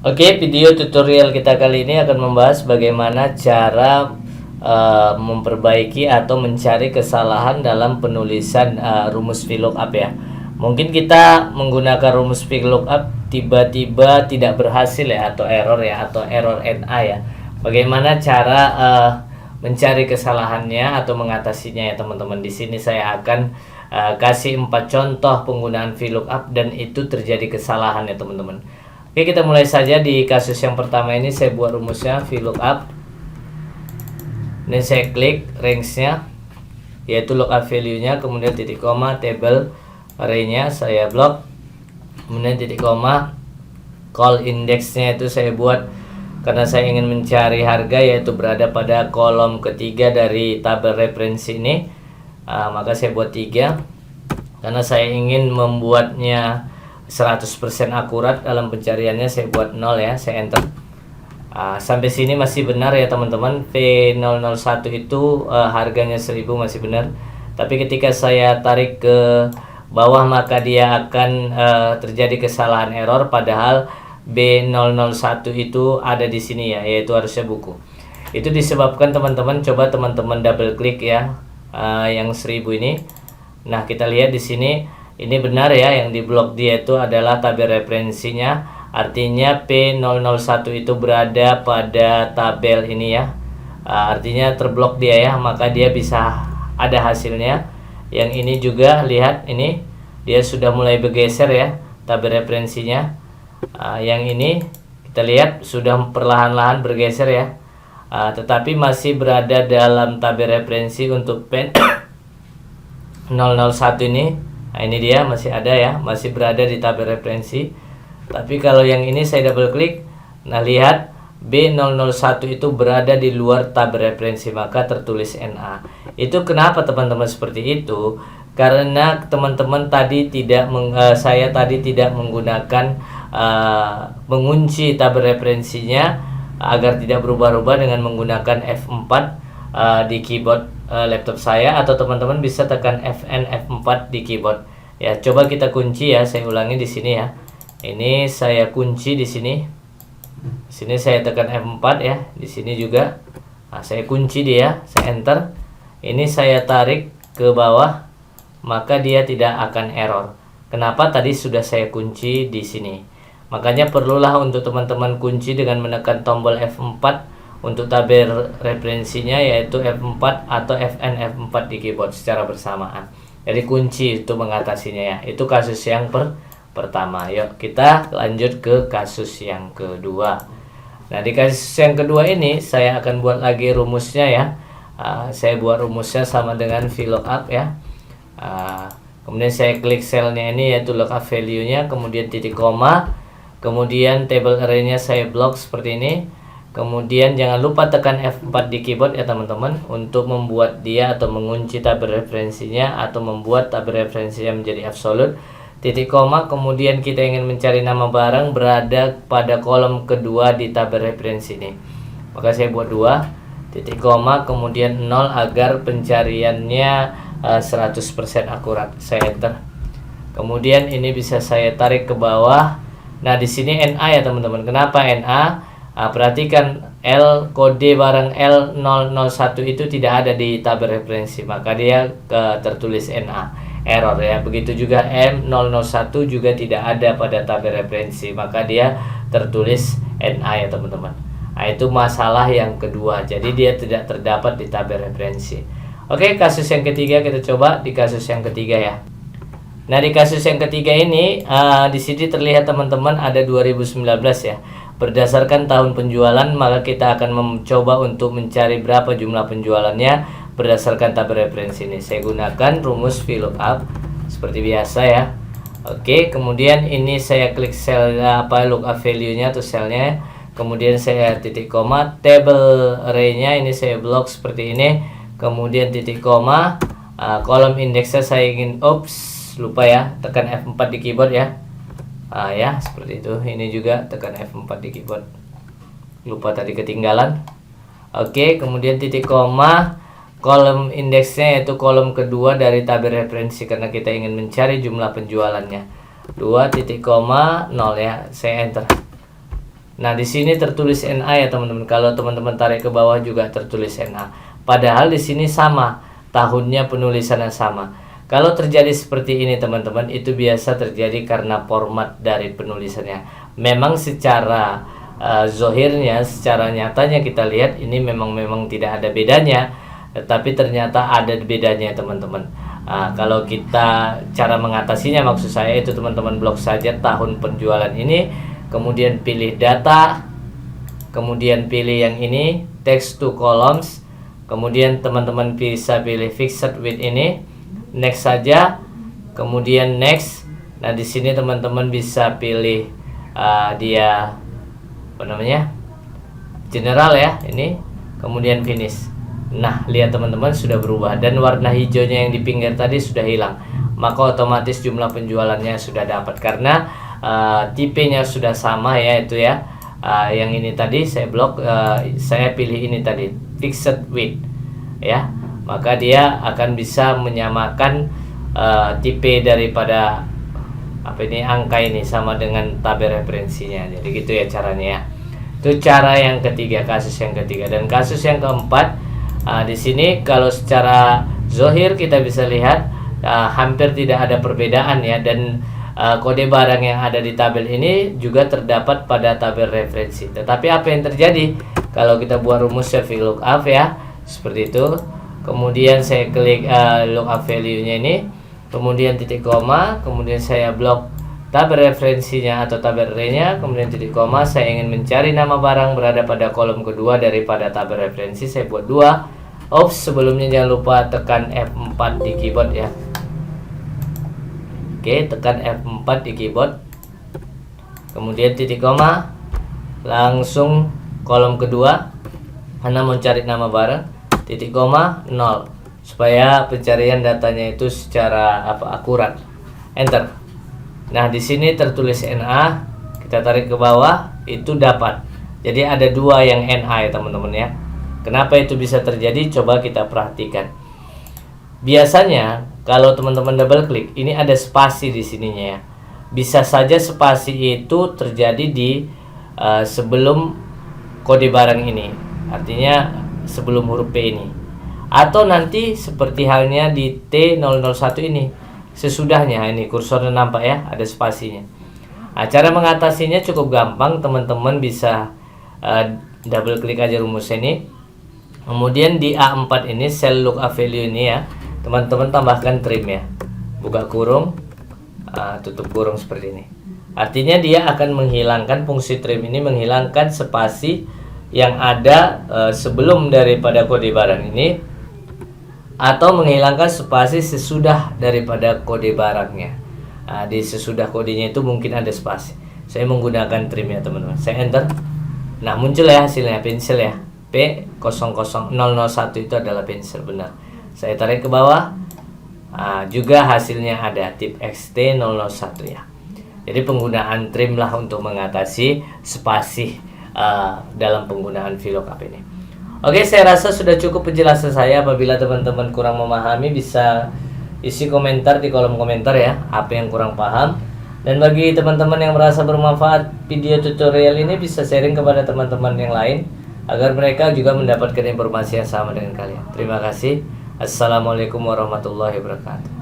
Oke, video tutorial kita kali ini akan membahas bagaimana cara memperbaiki atau mencari kesalahan dalam penulisan rumus VLOOKUP ya. Mungkin kita menggunakan rumus VLOOKUP tiba-tiba tidak berhasil ya, atau error ya, atau error NA ya. Bagaimana cara mencari kesalahannya atau mengatasinya ya teman-teman. Di sini saya akan kasih 4 contoh penggunaan VLOOKUP dan itu terjadi kesalahan ya teman-teman. Oke, kita mulai saja. Di kasus yang pertama ini saya buat rumusnya VLOOKUP. Ini saya klik range-nya, yaitu lookup value-nya, kemudian titik koma, table array-nya saya blok, kemudian titik koma, call index-nya itu saya buat karena saya ingin mencari harga, yaitu berada pada kolom ketiga dari tabel referensi ini. Maka saya buat 3 karena saya ingin membuatnya 100% akurat dalam pencariannya. Saya buat 0 ya, saya enter. Sampai sini masih benar ya teman-teman. V001 itu harganya 1000 masih benar. Tapi ketika saya tarik ke bawah maka dia akan terjadi kesalahan error, padahal B001 itu ada di sini ya, yaitu harusnya buku. Itu disebabkan teman-teman, coba teman-teman double klik ya, yang 1000 ini. Nah, kita lihat di sini. Ini benar ya, yang di blok dia itu adalah tabel referensinya. Artinya P001 itu berada pada tabel ini ya. Artinya terblok dia ya, maka dia bisa ada hasilnya. Yang ini juga lihat, ini dia sudah mulai bergeser ya tabel referensinya. Yang ini kita lihat sudah perlahan-lahan bergeser ya. Tetapi masih berada dalam tabel referensi untuk pen 001 ini. Nah, ini dia masih ada ya, masih berada di tabel referensi. Tapi kalau yang ini saya double klik, nah lihat B001 itu berada di luar tabel referensi, maka tertulis NA. Itu kenapa teman-teman seperti itu? Karena teman-teman tadi saya tadi tidak menggunakan mengunci tabel referensinya agar tidak berubah-ubah dengan menggunakan F4 di keyboard laptop saya, atau teman-teman bisa tekan Fn F4 di keyboard ya. Coba kita kunci ya, saya ulangi di sini ya. Ini saya kunci di sini. Di sini saya tekan F4 ya, di sini juga. Nah, saya kunci dia, saya enter. Ini saya tarik ke bawah, maka dia tidak akan error. Kenapa? Tadi sudah saya kunci di sini. Makanya perlulah untuk teman-teman kunci dengan menekan tombol F4 untuk tabel referensinya, yaitu F4 atau Fn F4 di keyboard secara bersamaan. Jadi kunci untuk mengatasinya ya. Itu kasus yang pertama. Yuk kita lanjut ke kasus yang kedua. Nah, di kasus yang kedua ini saya akan buat lagi rumusnya ya. Saya buat rumusnya sama dengan VLOOKUP ya. Kemudian saya klik cellnya ini, yaitu lookup value-nya, kemudian titik koma, kemudian table array-nya saya blok seperti ini. Kemudian jangan lupa tekan F4 di keyboard ya teman-teman, untuk membuat dia atau mengunci tabel referensinya atau membuat tabel referensinya menjadi absolute. Titik koma, kemudian kita ingin mencari nama barang berada pada kolom kedua di tabel referensi ini. Maka saya buat 2 titik koma, kemudian 0 agar pencariannya 100% akurat. Saya enter. Kemudian ini bisa saya tarik ke bawah. Nah, di sini NA ya teman-teman. Kenapa NA? Perhatikan kode barang L001 itu tidak ada di tabel referensi, maka dia tertulis NA, error ya. Begitu juga M001 juga tidak ada pada tabel referensi, maka dia tertulis NA ya teman-teman. Nah, itu masalah yang kedua, jadi dia tidak terdapat di tabel referensi. Oke, kasus yang ketiga kita coba di kasus yang ketiga ya. Nah, di kasus yang ketiga ini di sini terlihat teman-teman ada 2019 ya. Berdasarkan tahun penjualan, maka kita akan mencoba untuk mencari berapa jumlah penjualannya berdasarkan tabel referensi ini. Saya gunakan rumus VLOOKUP seperti biasa ya. Oke, kemudian ini saya klik cell lookup value-nya atau cell-nya. Kemudian saya titik koma, table array-nya ini saya blok seperti ini. Kemudian titik koma, kolom indeksnya saya ingin lupa ya, tekan F4 di keyboard ya. Ya seperti itu. Ini juga tekan F4 di keyboard, lupa tadi ketinggalan. Oke, kemudian titik koma, kolom indeksnya yaitu kolom kedua dari tabel referensi karena kita ingin mencari jumlah penjualannya. 2 titik koma 0 ya, saya enter. Nah, di sini tertulis NA ya teman-teman. Kalau teman-teman tarik ke bawah juga tertulis NA. Padahal di sini sama, tahunnya penulisannya sama. Kalau terjadi seperti ini teman-teman, itu biasa terjadi karena format dari penulisannya. Memang secara zohirnya, secara nyatanya kita lihat ini memang tidak ada bedanya, tetapi ternyata ada bedanya teman-teman. Kalau kita cara mengatasinya, maksud saya itu teman-teman blok saja tahun penjualan ini, kemudian pilih data, kemudian pilih yang ini text to columns, kemudian teman-teman bisa pilih fixed width ini, next saja, kemudian next. Nah, di sini teman-teman bisa pilih dia apa namanya, general ya, ini, kemudian finish. Nah, lihat teman-teman sudah berubah dan warna hijaunya yang di pinggir tadi sudah hilang, maka otomatis jumlah penjualannya sudah dapat karena tipenya sudah sama ya, itu ya. Yang ini tadi saya blok, saya pilih ini tadi fixed width ya, maka dia akan bisa menyamakan tipe daripada apa ini, angka ini sama dengan tabel referensinya. Jadi gitu ya caranya ya. Itu cara yang ketiga, kasus yang ketiga. Dan kasus yang keempat, di sini kalau secara zohir kita bisa lihat hampir tidak ada perbedaan ya, dan kode barang yang ada di tabel ini juga terdapat pada tabel referensi. Tetapi apa yang terjadi kalau kita buat rumusnya VLOOKUP ya, seperti itu. Kemudian saya klik lookup value-nya ini, kemudian titik koma, kemudian saya blok tabel referensinya atau tabel array-nya, kemudian titik koma. Saya ingin mencari nama barang berada pada kolom kedua daripada tabel referensi, saya buat 2. Sebelumnya jangan lupa tekan F4 di keyboard ya. Oke, tekan F4 di keyboard, kemudian titik koma, langsung kolom kedua, Anda mau cari nama barang, titik koma 0, supaya pencarian datanya itu secara akurat. Enter. Nah, di sini tertulis NA, kita tarik ke bawah, itu dapat. Jadi ada 2 yang NA ya teman-teman ya. Kenapa itu bisa terjadi? Coba kita perhatikan. Biasanya kalau teman-teman double klik, ini ada spasi di sininya ya. Bisa saja spasi itu terjadi di sebelum kode barang ini, artinya sebelum huruf P ini, atau nanti seperti halnya di T001 ini, sesudahnya. Ini kursornya nampak ya, ada spasinya. Nah, cara mengatasinya cukup gampang, teman-teman bisa double klik aja rumus ini, kemudian di A4 ini cell lookup value ini ya, teman-teman tambahkan trim ya, buka kurung, tutup kurung seperti ini. Artinya dia akan menghilangkan, fungsi trim ini menghilangkan spasi yang ada sebelum daripada kode barang ini, atau menghilangkan spasi sesudah daripada kode barangnya. Di sesudah kodenya itu mungkin ada spasi. Saya menggunakan trim ya teman-teman. Saya enter. Nah, muncul ya hasilnya, pensil ya, P00001 itu adalah pensil, benar. Saya tarik ke bawah, juga hasilnya ada tip XT001 ya. Jadi penggunaan trim lah untuk mengatasi spasi dalam penggunaan VLOOKUP ini. Oke, saya rasa sudah cukup penjelasan saya. Apabila teman-teman kurang memahami, bisa isi komentar di kolom komentar ya, apa yang kurang paham. Dan bagi teman-teman yang merasa bermanfaat video tutorial ini, bisa sharing kepada teman-teman yang lain agar mereka juga mendapatkan informasi yang sama dengan kalian. Terima kasih. Assalamualaikum warahmatullahi wabarakatuh.